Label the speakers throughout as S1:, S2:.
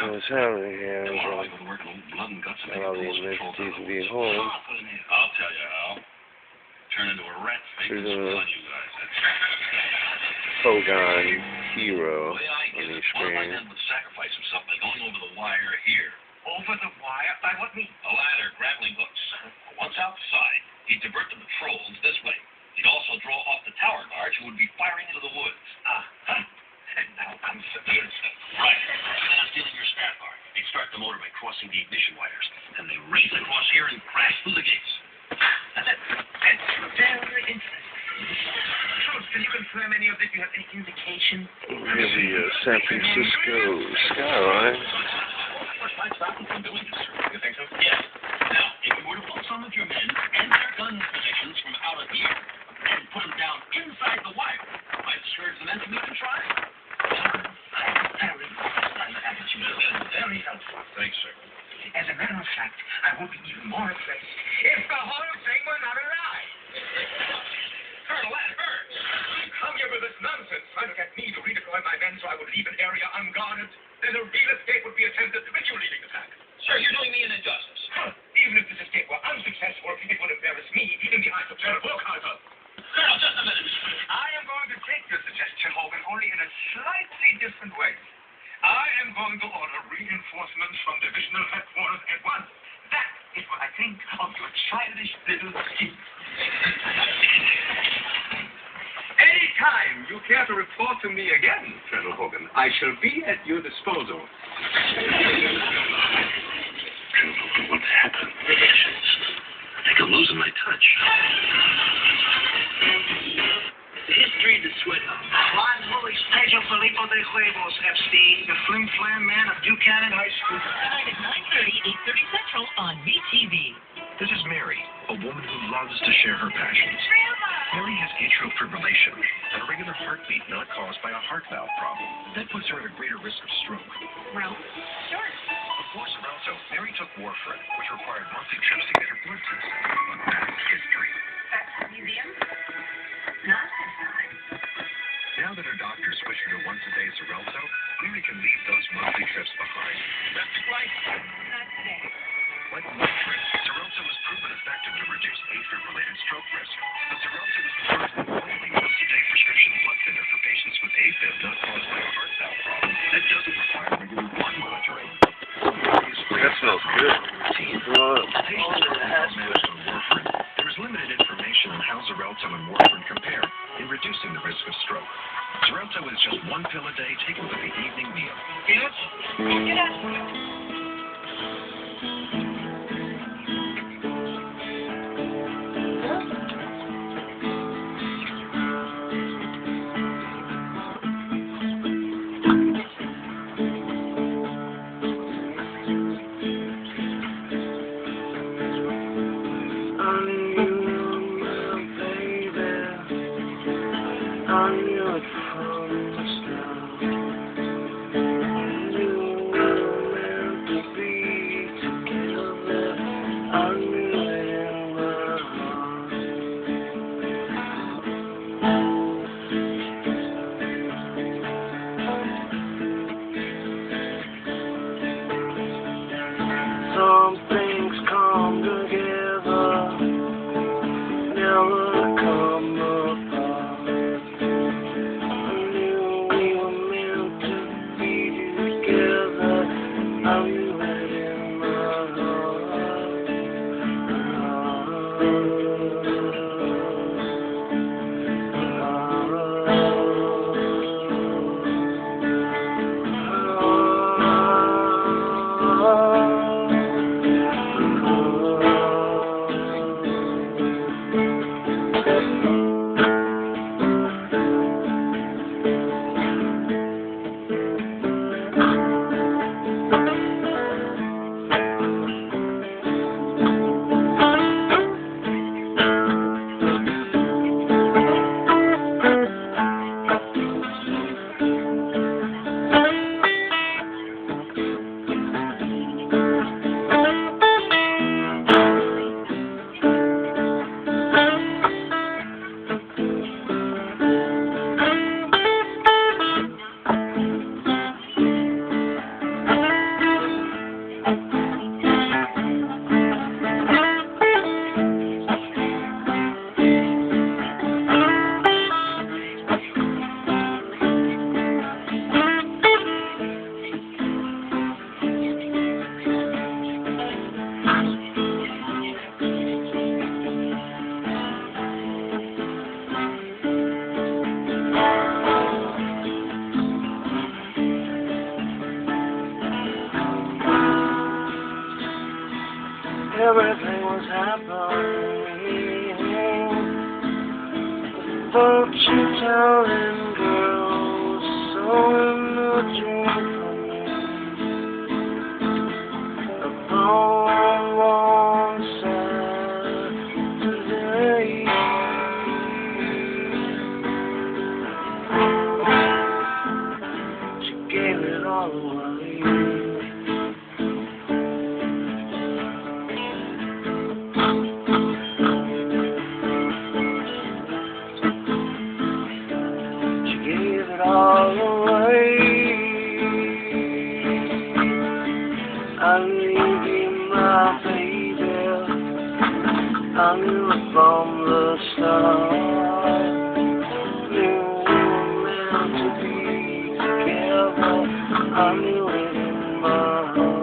S1: what's happening here is all the entities will be home.
S2: I'll tell you how. Turn into a rat fake and spill on you guys.
S1: Hogan hero on the screen.
S2: One of my men would sacrifice himself by going over the wire here.
S3: Over the wire? By what means?
S2: A ladder, grappling hooks. Once outside, he'd divert the patrols this way. He'd also draw off the tower guards who would be firing into the woods.
S3: And now I'm convinced.
S2: Right. And then I'm stealing your staff guard. They'd start the motor by crossing the ignition wires. And they race across here and crash through the gates.
S3: That's very interesting. Schultz, can you confirm any of this? Do you have any indication?
S1: Here's the San Francisco skyline.
S2: What's my stopping from doing this, sir? You think so? Yes. Now, if you were to pull some of your men and their gun positions from out of here and put them down inside the wire, might discourage the men from even trying.
S3: Very helpful.
S2: Thanks, sir.
S3: As a matter of fact, I would be even more impressed if the whole thing were not a lie.
S2: Colonel, that hurts.
S3: You come here with this nonsense, trying to get me to redeploy my men so I would leave an area unguarded. Then a real escape would be attempted with you leading the pack.
S2: Sir, you're doing me an injustice.
S3: Even if this escape were unsuccessful, it would embarrass me in the eyes of General Burkhalter.
S2: Colonel, just a minute.
S3: I am going to take your suggestion, Hogan, only in a slightly different way. I am going to order reinforcements from divisional headquarters at once. That is what I think of your childish little scheme. Anytime you care to report to me again, Colonel Hogan, I shall be at your disposal.
S2: Colonel Hogan, what's happened? I think I'm losing my touch. The history of the sweat up.
S3: Juan Luis Pedro Filipo de Huevos, Epstein, the flim-flam man of Buchanan High School.
S4: Tonight at 9:30, 8:30 Central on MeTV.
S5: This is Mary, a woman who loves to share her passions. Mary has atrial fibrillation, an irregular heartbeat not caused by a heart valve problem. That puts her at a greater risk of stroke.
S4: Well, sure.
S5: Before Xarelto, Mary took warfarin, which required monthly trips to get her blood tested. But that's history.
S4: Museum? Not this time.
S5: Now that her doctor switched her to once-a-day Xarelto, Mary can leave those monthly trips behind.
S2: That's right.
S4: Not today.
S5: Like warfarin, Xarelto is proven effective to reduce AFib-related stroke risk. But Xarelto is the first and only once-a-day prescription blood thinner for patients with AFib not caused by a heart valve problem that doesn't require regular blood monitoring.
S1: That smells good.
S5: Patients currently managed on warfarin. There is limited information on how Xarelto and warfarin compare in reducing the risk of stroke. Xarelto is just one pill a day taken with the evening meal.
S3: Peanuts?
S1: I knew it from the start. You were everything was happening. Don't you tell him, girl, so in a dream for me. Upon one Saturday, she gave it all away. All away. I leave you, my baby. I knew it from the start. Knew we were meant to be together. I knew it in my heart.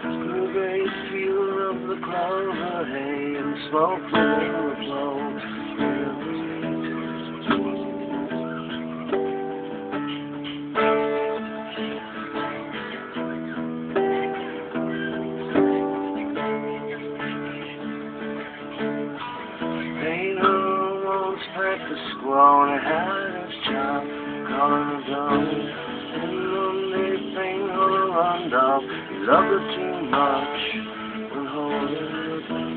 S1: Blueberries, field of the clover hay, and smoke from the flow. Ain't no one's packed the squaw and had his job, calling her down. Dog, you love her too much when holding her down.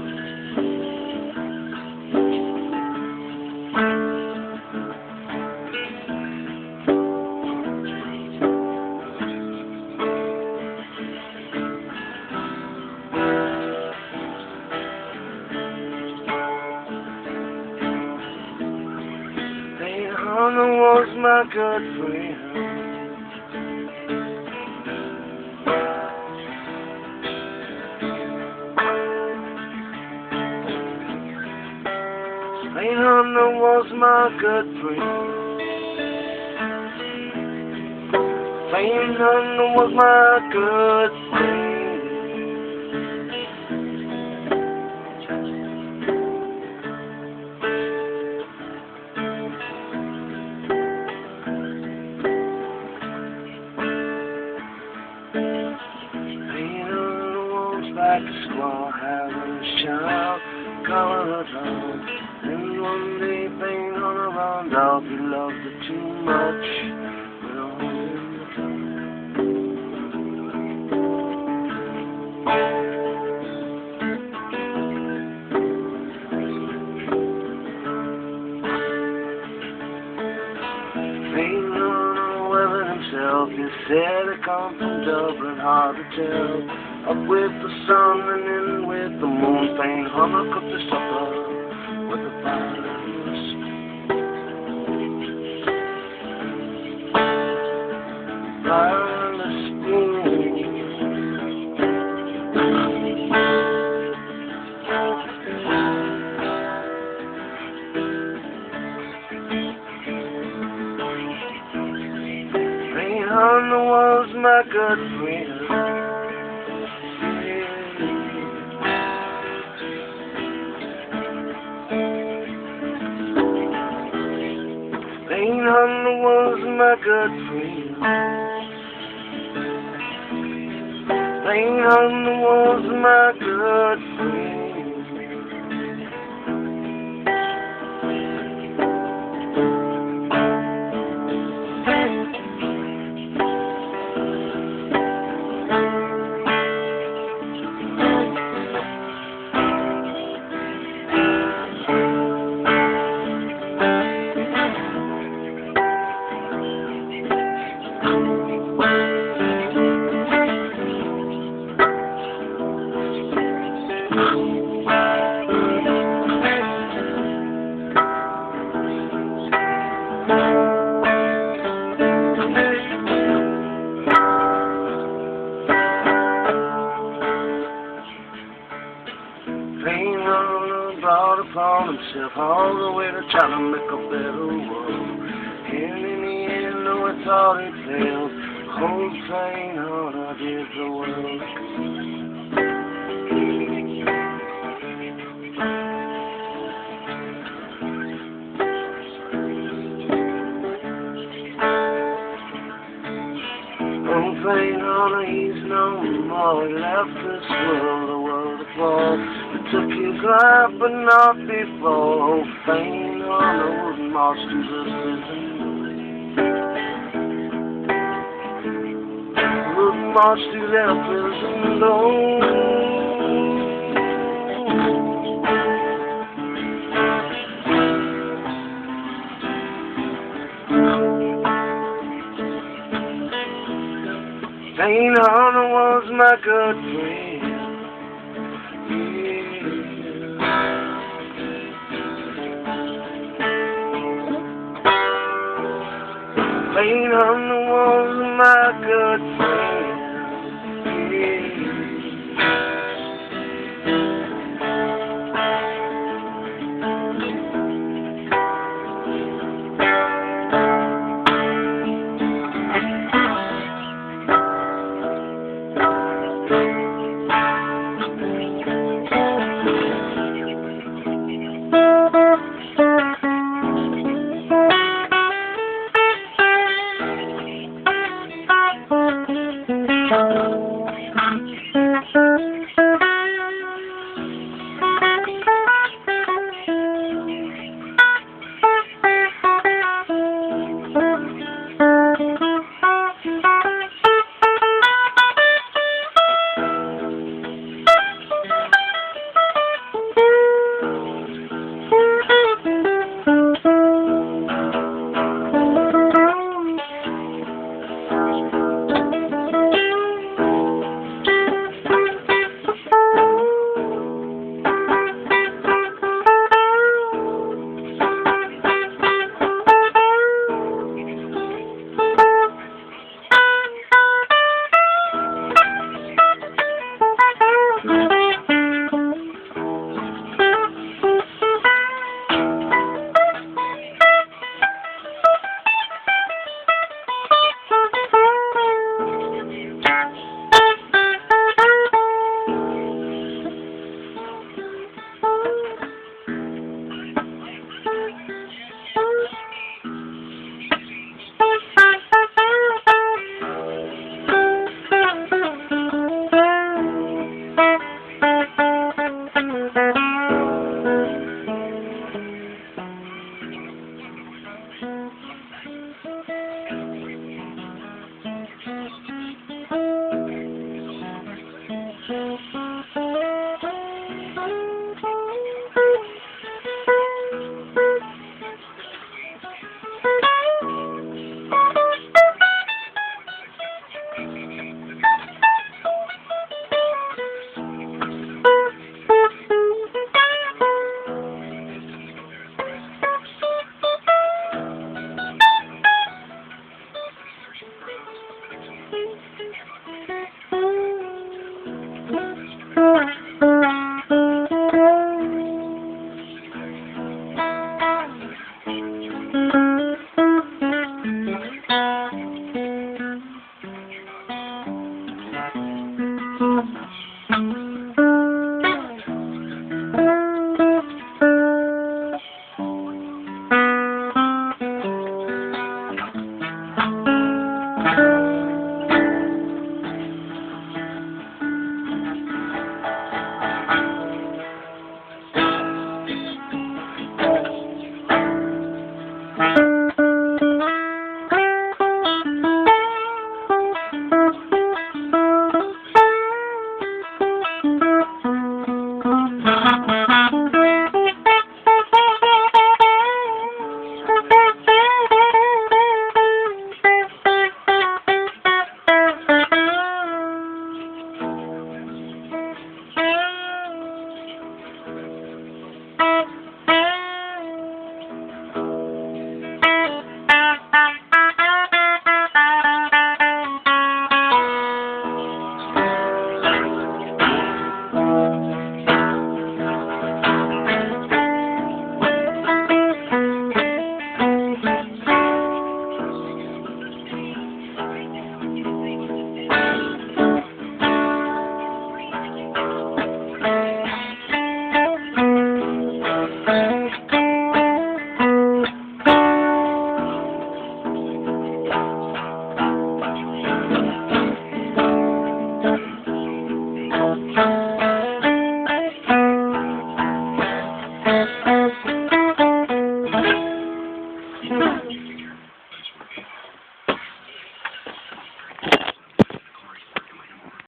S1: Hey, Hannah was my good friend. Hey, Hannah was my good friend. Hey, Hannah was my good friend. Hey, Hannah was back to school, having a child, calling her home. And one day, pain on a round off, he loved her too much. We'll hold him down. Pain on Weathering himself, he said he come from Dublin, hard to tell. Up with the sun and in with the moon, pain Hannah cooked the supper with the fire. my good friend. Plain Hunter was my good friend. Plain Hunter was my good friend. Plain Hunter brought upon himself all the way to try to make a better world. And in the end, though I thought it failed, old Plain Hunter did the world Old Plain Hunter, he's no more. He left this world, the world of fall. He took his life, but not before. Old Plain Hunter would march to the prison door. Would march to their prison door. Plain Hunter was my good friend. Plain Hunter was my good friend.